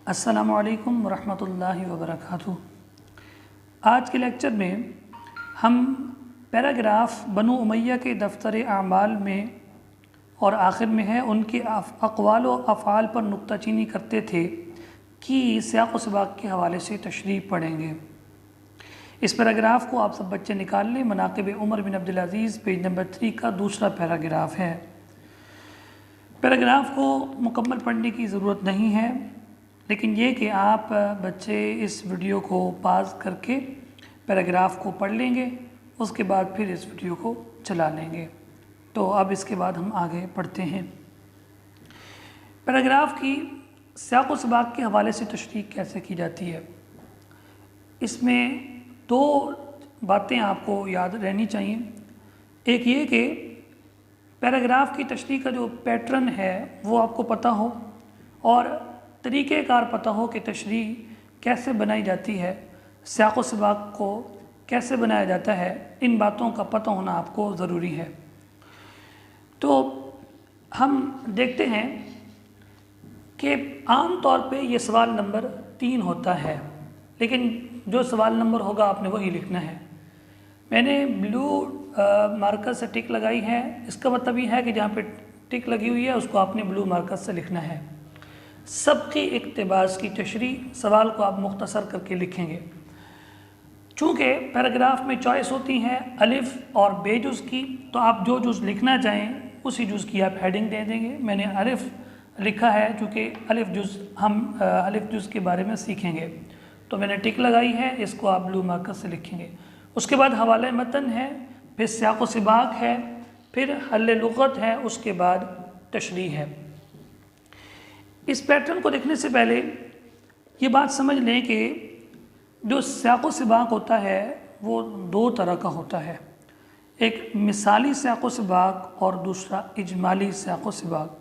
अस्सलामुअलैकुम वरहमतुल्लाहि वबरकातुहू। आज के लेक्चर में हम पैराग्राफ बनु उमैया के दफ्तर आमाल में और आखिर में है उनके अक़वाल व अफ़आल पर नुक्ताचीनी करते थे कि सियाक़ व सिबाक़ के हवाले से तशरीह पढ़ेंगे। इस पैराग्राफ को आप सब बच्चे निकाल लें। मनाक़िब उमर बिन अब्दुल अज़ीज़ पेज नंबर 3 का दूसरा पैराग्राफ है। पैराग्राफ को मुकम्मल पढ़ने की ज़रूरत नहीं है, लेकिन ये कि आप बच्चे इस वीडियो को पॉज़ करके पैराग्राफ को पढ़ लेंगे, उसके बाद फिर इस वीडियो को चला लेंगे। तो अब इसके बाद हम आगे पढ़ते हैं। पैराग्राफ की सियाक़ व सिबाक़ के हवाले से तशरीह कैसे की जाती है, इसमें दो बातें आपको याद रहनी चाहिए। एक ये कि पैराग्राफ की तशरीह का जो पैटर्न है वो आपको पता हो और तरीक़ेकार पता हो कि तशरीह कैसे बनाई जाती है, सियाक़ व सिबाक़ को कैसे बनाया जाता है। इन बातों का पता होना आपको ज़रूरी है। तो हम देखते हैं कि आम तौर पे ये सवाल नंबर 3 होता है, लेकिन जो सवाल नंबर होगा आपने वही लिखना है। मैंने ब्लू मार्कर से टिक लगाई है, इसका मतलब ये है कि जहाँ पे टिक लगी हुई है उसको आपने ब्लू मार्कर से लिखना है। सबकी इक़्तिबास की तशरीह सवाल को आप मुख्तसर करके लिखेंगे। चूँकि पैराग्राफ में चॉइस होती हैं अलिफ़ और बे जुज़ की, तो आप जो जुज़ लिखना चाहें उसी जुज़ की आप हेडिंग दे देंगे। मैंने अलिफ़ लिखा है चूँकि अलिफ़ जुज़ हम अलिफ़ जुज़ के बारे में सीखेंगे, तो मैंने टिक लगाई है, इसको आप ब्लू मार्कर से लिखेंगे। उसके बाद हवाले मतन है, फिर सियाक़ व सिबाक़ है, फिर हल्ले लुग़त है, उसके बाद तशरीह है। इस पैटर्न को देखने से पहले ये बात समझ लें कि जो सियाक़ व सिबाक़ होता है वो दो तरह का होता है। एक मिसाली सियाक़ व सिबाक़ और दूसरा इजमाली सियाक़ व सिबाक़।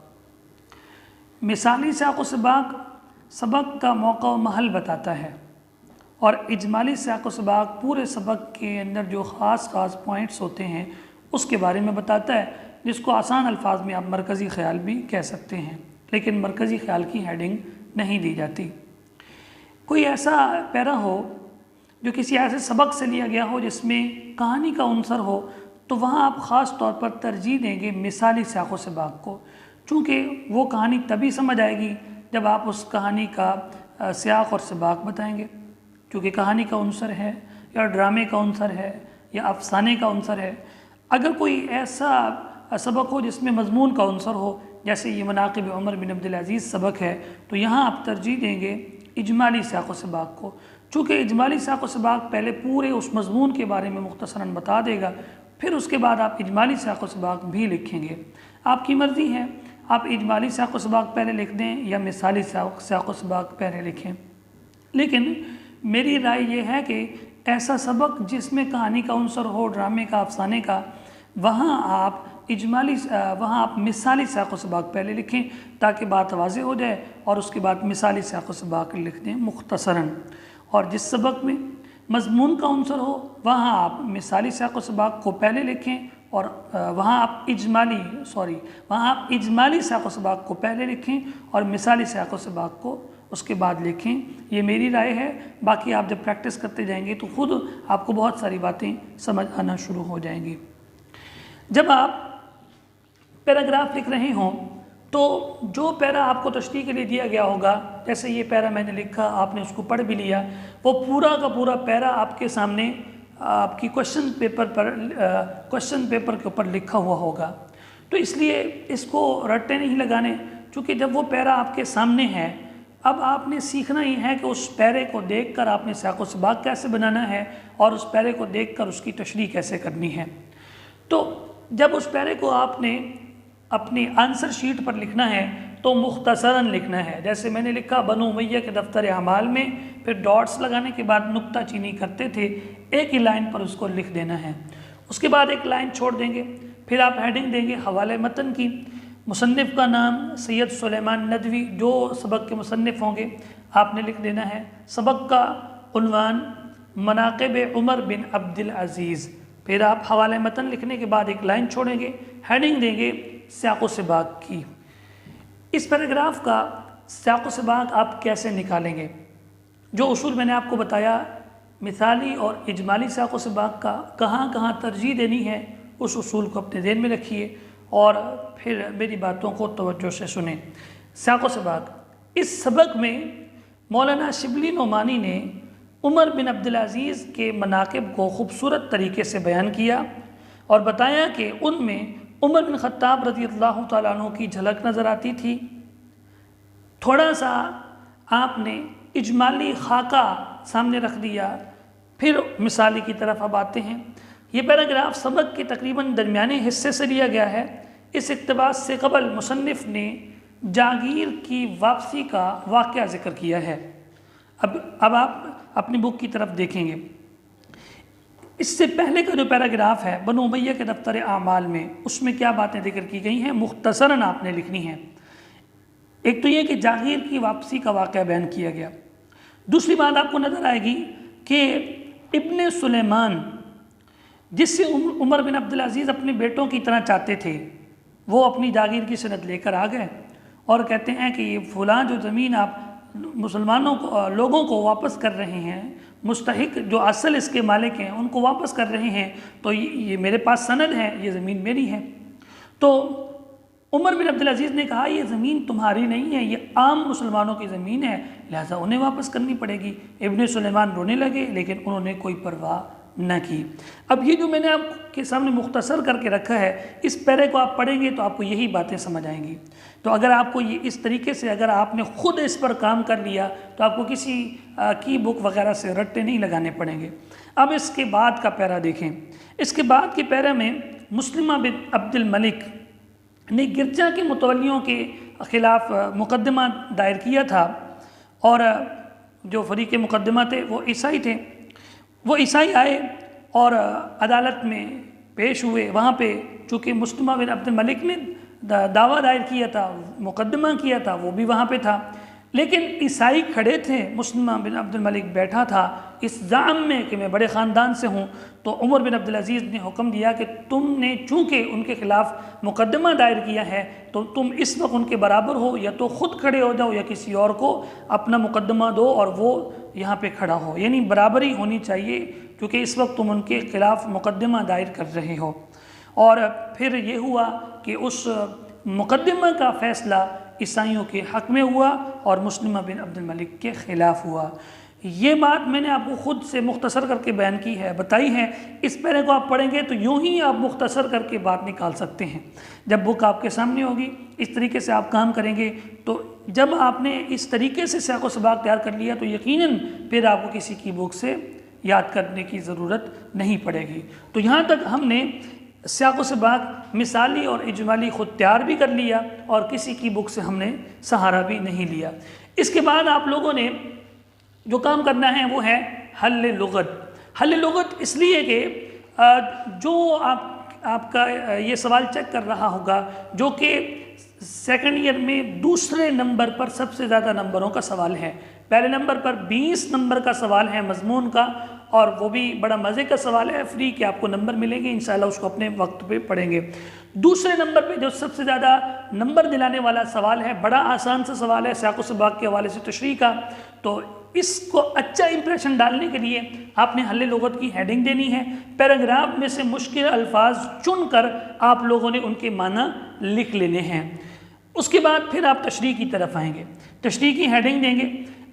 मिसाली सियाक़ व सिबाक़ सबक का मौका व महल बताता है और इजमाली सियाक़ व सिबाक़ पूरे सबक के अंदर जो ख़ास पॉइंट्स होते हैं उसके बारे में बताता है, जिसको आसान अल्फाज में आप मरकज़ी ख़याल भी कह सकते हैं, लेकिन मरकज़ी ख़याल की हेडिंग नहीं दी जाती। कोई ऐसा पैरा हो जो किसी ऐसे सबक से लिया गया हो जिसमें कहानी का अंसर हो, तो वहाँ आप ख़ास तौर पर तरजीह देंगे मिसाली सियाक़ व सिबाक़ को, चूँकि वो कहानी तभी समझ आएगी जब आप उस कहानी का सियाक़ और सिबाक़ बताएँगे। क्योंकि कहानी का अंसर है या ड्रामे का अंसर है या अफसाने का अंसर है। अगर कोई ऐसा सबक हो जिसमें मज़मून का अंसर हो, जैसे ये मनाक़िब उमर बिन अब्दुल अज़ीज़ सबक है, तो यहाँ आप तरजीह देंगे इजमाली सियाक़ व सिबाक़ को। चूँकि इजमाली सियाक़ व सिबाक़ पहले पूरे उस मज़मून के बारे में मुख्तसरन बता देगा, फिर उसके बाद आप इजमाली सियाक़ व सिबाक़ भी लिखेंगे। आपकी मर्ज़ी है, आप इजमाली सियाक़ व सिबाक़ पहले लिख दें या मिसाली सियाक़ व सिबाक़ पहले लिखें। लेकिन मेरी राय ये है कि ऐसा सबक जिसमें कहानी का अंसर हो, ड्रामे का, अफसाने का, वहाँ आप मिसाली सियाक़ व सिबाक़ पहले लिखें ताकि बात वाज़ेह हो जाए, और उसके बाद मिसाली सियाक़ व सिबाक़ लिख दें मुख्तसरन। और जिस सबक में मज़मून का अंसर हो वहाँ आप मिसाली सियाक़ व सिबाक़ को पहले लिखें और वहाँ आप इजमाली सियाक़ व सिबाक़ को पहले लिखें और मिसाली सियाक़ व सिबाक़ को उसके बाद लिखें। ये मेरी राय है। बाकी आप जब प्रैक्टिस करते जाएंगे तो ख़ुद आपको बहुत सारी बातें समझ आना शुरू हो जाएंगी। जब आप पैराग्राफ लिख रहे हों तो जो पैरा आपको तशरीह के लिए दिया गया होगा, जैसे ये पैरा मैंने लिखा, आपने उसको पढ़ भी लिया, वो पूरा का पूरा पैरा आपके सामने आपकी क्वेश्चन पेपर के ऊपर लिखा हुआ होगा। तो इसलिए इसको रट्टे नहीं लगाने, क्योंकि जब वो पैरा आपके सामने है, अब आपने सीखना ही है कि उस पैरे को देखकर आपने सियाक़ व सिबाक़ कैसे बनाना है और उस पैरे को देखकर उसकी तशरीह कैसे करनी है। तो जब उस पैरे को आपने अपनी आंसर शीट पर लिखना है तो मुख्तसरन लिखना है। जैसे मैंने लिखा बनु उमैया के दफ्तर आमाल में, फिर डॉट्स लगाने के बाद नुक्ता चीनी करते थे, एक ही लाइन पर उसको लिख देना है। उसके बाद एक लाइन छोड़ देंगे, फिर आप हेडिंग देंगे हवाले मतन की। मुसन्निफ़ का नाम सैयद सुलेमान नदवी, जो सबक के मुसन्निफ़ होंगे आपने लिख देना है। सबक का उन्वान मनाक़िब उमर बिन अब्दुल अज़ीज़। फिर आप हवाले मतन लिखने के बाद एक लाइन छोड़ेंगे, हेडिंग देंगे सियाक़ व सिबाक़ की। इस पैराग्राफ का साक़ व सबाक़ आप कैसे निकालेंगे। जो उसूल मैंने आपको बताया, मिसाली और इजमाली साक़ व सबाक़ का कहाँ कहाँ तरजीह देनी है, उस उसूल को अपने ज़हन में रखिए और फिर मेरी बातों को तवज्जो से सुने। साक़ व सबाक़, इस सबक में मौलाना शिबली नोमानी ने उमर बिन अब्दुल अज़ीज़ के मनाक़िब को खूबसूरत तरीके से बयान किया और बताया कि उनमें उमर बिन ख़त्ताब रज़ियल्लाहु तआला अन्हु की झलक नज़र आती थी। थोड़ा सा आपने इजमाली खाका सामने रख दिया, फिर मिसाली की तरफ अब आते हैं। ये पैराग्राफ सबक के तकरीबन दरमियाने हिस्से से लिया गया है। इस इक़्तिबास से क़बल मुसन्निफ़ ने जागीर की वापसी का वाक़या ज़िक्र किया है। अब आप अपनी बुक की तरफ देखेंगे। इससे पहले का जो पैराग्राफ है बनु उमय्या के दफ्तर आमाल में, उसमें क्या बातें जिक्र की गई हैं मुख्तसरन आपने लिखनी है। एक तो ये कि जागीर की वापसी का वाक़या बयान किया गया। दूसरी बात आपको नज़र आएगी कि इब्ने सुलेमान, जिससे उमर बिन अब्दुल अज़ीज़ अपने बेटों की तरह चाहते थे, वो अपनी जागीर की सनद लेकर आ गए और कहते हैं कि ये फ़लाँ जो ज़मीन आप मुसलमानों को, लोगों को वापस कर रहे हैं, मुस्तहिक जो असल इसके मालिक हैं उनको वापस कर रहे हैं, तो ये मेरे पास सनद है, ये ज़मीन मेरी है। तो उमर बिन अब्दुल अज़ीज़ ने कहा ये ज़मीन तुम्हारी नहीं है, ये आम मुसलमानों की ज़मीन है, लिहाजा उन्हें वापस करनी पड़ेगी। इब्ने सुलेमान रोने लगे, लेकिन उन्होंने कोई परवाह न की। अब ये जो मैंने आपके सामने मुख्तसर करके रखा है, इस पैरे को आप पढ़ेंगे तो आपको यही बातें समझ आएंगी। तो अगर आपको ये इस तरीके से अगर आपने ख़ुद इस पर काम कर लिया तो आपको किसी की बुक वगैरह से रट्टे नहीं लगाने पड़ेंगे। अब इसके बाद का पैरा देखें। इसके बाद के पैरा में मुस्लिमा बिन अब्दुल मलिक ने गिरजा के मुतवल्लियों के ख़िलाफ़ मुकदमा दायर किया था और जो फ़रीक़ मुकदमा थे वो ईसाई थे। वो ईसाई आए और अदालत में पेश हुए। वहाँ पे चूँकि मुस्लिमा बिन अब्दुल मलिक ने दावा दायर किया था, मुकदमा किया था, वो भी वहाँ पे था, लेकिन ईसाई खड़े थे, मुस्लिमा बिन अब्दुल मलिक बैठा था इस ज़ाम में कि मैं बड़े ख़ानदान से हूँ। तो उमर बिन अब्दुल अज़ीज़ ने हुक्म दिया कि तुमने चूँकि उनके ख़िलाफ़ मुकदमा दायर किया है तो तुम इस वक्त उनके बराबर हो, या तो ख़ुद खड़े हो जाओ या किसी और को अपना मुकदमा दो और वो यहाँ पे खड़ा हो, यानी बराबरी होनी चाहिए क्योंकि इस वक्त तुम उनके ख़िलाफ़ मुकदमा दायर कर रहे हो। और फिर ये हुआ कि उस मुकदमा का फ़ैसला ईसाइयों के हक़ में हुआ और मुस्लिमा बिन अब्दुल मलिक के ख़िलाफ़ हुआ। ये बात मैंने आपको ख़ुद से मुख्तसर करके बयान की है, बताई है। इस पैरे को आप पढ़ेंगे तो यूँ ही आप मुख्तसर करके बात निकाल सकते हैं। जब बुक आपके सामने होगी, इस तरीके से आप काम करेंगे, तो जब आपने इस तरीके से साक़ व सबाक़ तैयार कर लिया तो यकीनन फिर आपको किसी की बुक से याद करने की ज़रूरत नहीं पड़ेगी। तो यहाँ तक हमने साक़ व सबाक़ मिसाली और इजमाली ख़ुद तैयार भी कर लिया और किसी की बुक से हमने सहारा भी नहीं लिया। इसके बाद आप लोगों ने जो काम करना है वो है हल्ल लुग़त। हल्ल लुग़त इसलिए कि जो आपका ये सवाल चेक कर रहा होगा, जो कि सेकंड ईयर में दूसरे नंबर पर सबसे ज़्यादा नंबरों का सवाल है। पहले नंबर पर 20 नंबर का सवाल है मज़मून का, और वो भी बड़ा मज़े का सवाल है, फ्री के आपको नंबर मिलेंगे, इंशाल्लाह उसको अपने वक्त पे पढ़ेंगे। दूसरे नंबर पे जो सबसे ज़्यादा नंबर दिलाने वाला सवाल है, बड़ा आसान सा सवाल है साक़ व सबाक़ के हवाले से तशरीह का। तो इसको अच्छा इंप्रेशन डालने के लिए आपने हल्ल लुग़त की हेडिंग देनी है। पैराग्राफ में से मुश्किल अल्फाज चुनकर आप लोगों ने उनके माना लिख लेने हैं। उसके बाद फिर आप तशरीह की तरफ आएंगे, तशरीह की हेडिंग देंगे।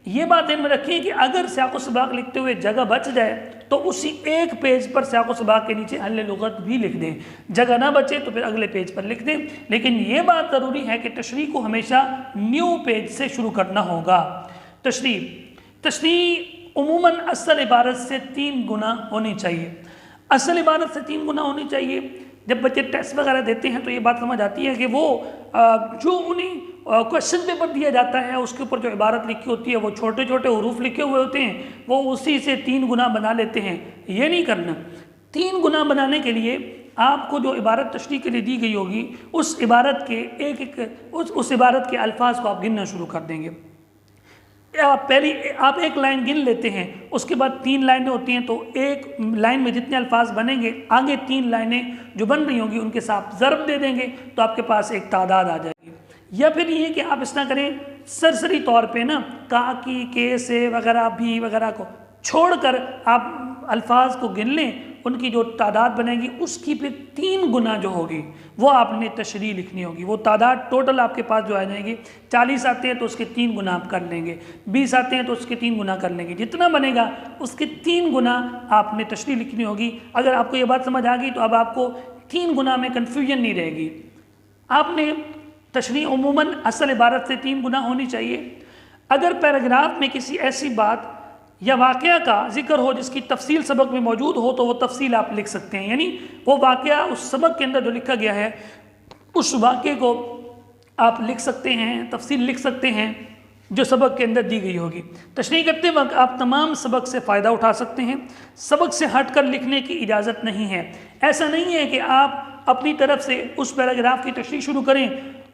ये बात ध्यान में रखिए कि अगर साक़ व सबाक़ लिखते हुए जगह बच जाए तो उसी एक पेज पर साक़ व सबाक़ के नीचे हल्ल लुग़त भी लिख दें। जगह ना बचे तो फिर अगले पेज पर लिख दें। लेकिन ये बात ज़रूरी है कि तशरीह को हमेशा न्यू पेज से शुरू करना होगा। तशरीह उमूमन असल इबारत से 3 गुना होनी चाहिए। असल इबारत से 3 गुना होनी चाहिए। जब बच्चे टेस्ट वगैरह देते हैं तो ये बात समझ आती है कि वो जो उन्हें क्वेश्चन पेपर दिया जाता है उसके ऊपर जो इबारत लिखी होती है वो छोटे छोटे हरूफ लिखे हुए होते हैं, वो उसी से 3 गुना बना लेते हैं। ये नहीं करना। 3 गुना बनाने के लिए आपको जो इबारत तशरीह के लिए दी गई होगी उस इबारत के उस इबारत के अल्फाज को आप गिनना शुरू कर देंगे। पहली आप एक लाइन गिन लेते हैं, उसके बाद 3 लाइनें होती हैं, तो एक लाइन में जितने अल्फाज बनेंगे आगे 3 लाइनें जो बन रही होंगी उनके साथ ज़रब दे देंगे तो आपके पास एक तादाद आ जाएगी। या फिर ये कि आप इस तरह करें, सरसरी तौर पे ना का, की, के, से वगैरह, भी वगैरह को छोड़कर आप अल्फाज को गिन लें, उनकी जो तादाद बनेगी उसकी फिर 3 गुना जो होगी वो आपने तशरीह लिखनी होगी। वो तादाद टोटल आपके पास जो आ जाएगी, 40 आते हैं तो उसके 3 गुना आप कर लेंगे, 20 आते हैं तो उसके 3 गुना कर लेंगे, जितना बनेगा उसके 3 गुना आपने तशरीह लिखनी होगी। अगर आपको ये बात समझ आ गई तो अब आपको 3 गुना में कन्फ्यूजन नहीं रहेगी। आपने तशरीह उमूमन असल इबारत से 3 गुना होनी चाहिए। अगर पैराग्राफ में किसी ऐसी बात या वाक़या का जिक्र हो जिसकी तफसील सबक में मौजूद हो तो वो तफसील आप लिख सकते हैं, यानी वो वाक़या उस सबक के अंदर जो लिखा गया है उस वाक़े को आप लिख सकते हैं, तफसील लिख सकते हैं जो सबक के अंदर दी गई होगी। तशरीह करते वक्त आप तमाम सबक से फ़ायदा उठा सकते हैं, सबक से हट कर लिखने की इजाज़त नहीं है। ऐसा नहीं है कि आप अपनी तरफ से उस पैराग्राफ की तशरीह शुरू करें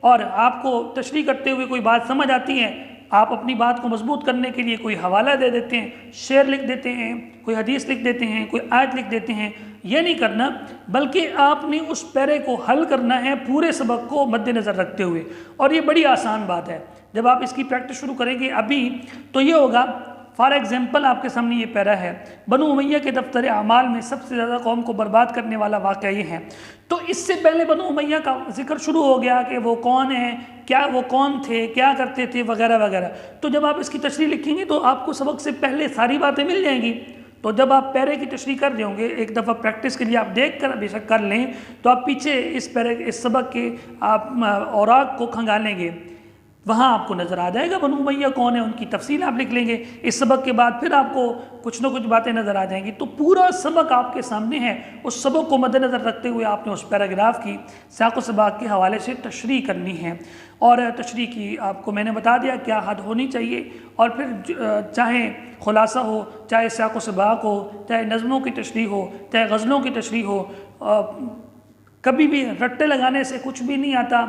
और आपको तशरीह करते हुए कोई बात समझ आती है, आप अपनी बात को मजबूत करने के लिए कोई हवाला दे देते हैं, शेर लिख देते हैं, कोई हदीस लिख देते हैं, कोई आयत लिख देते हैं। यह नहीं करना, बल्कि आपने उस पैरे को हल करना है पूरे सबक को मद्देनज़र रखते हुए। और ये बड़ी आसान बात है, जब आप इसकी प्रैक्टिस शुरू करेंगे अभी तो ये होगा। फॉर एग्जाम्पल आपके सामने ये पैरा है, बनु उमैया के दफ्तर अमाल में सबसे ज़्यादा कौम को बर्बाद करने वाला वाक़या ये है। तो इससे पहले बनु उमैया का जिक्र शुरू हो गया कि वो कौन है, क्या वो कौन थे, क्या करते थे वगैरह वगैरह। तो जब आप इसकी तशरीह लिखेंगे तो आपको सबक से पहले सारी बातें मिल जाएंगी। तो जब आप पैरे की तशरीह कर रहे होंगे, एक दफ़ा प्रैक्टिस के लिए आप देख कर बेशक कर लें, तो आप पीछे इस सबक के आप औराक को खंगालेंगे, वहाँ आपको नज़र आ जाएगा बनु उमैया कौन है, उनकी तफसील आप लिख लेंगे। इस सबक के बाद फिर आपको कुछ ना कुछ बातें नज़र आ जाएंगी। तो पूरा सबक आपके सामने है, उस सबक को मद्देनज़र रखते हुए आपने उस पैराग्राफ की साक़ व सबाक़ के हवाले से तशरीह करनी है। और तशरीह की आपको मैंने बता दिया क्या हद होनी चाहिए। और फिर चाहे खुलासा हो, चाहे साक़ व सबाक़ हो, चाहे नज़मों की तशरीह हो, चाहे गज़लों की तशरीह हो, कभी भी रट्टे लगाने से कुछ भी नहीं आता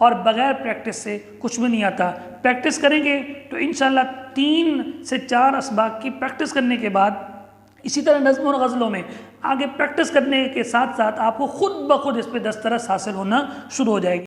और बग़ैर प्रैक्टिस से कुछ भी नहीं आता। प्रैक्टिस करेंगे तो इंशाअल्लाह 3 से 4 असबाक़ की प्रैक्टिस करने के बाद, इसी तरह नज़्म और गज़लों में आगे प्रैक्टिस करने के साथ साथ आपको ख़ुद ब खुद इस पर दस्तरस हासिल होना शुरू हो जाएगी।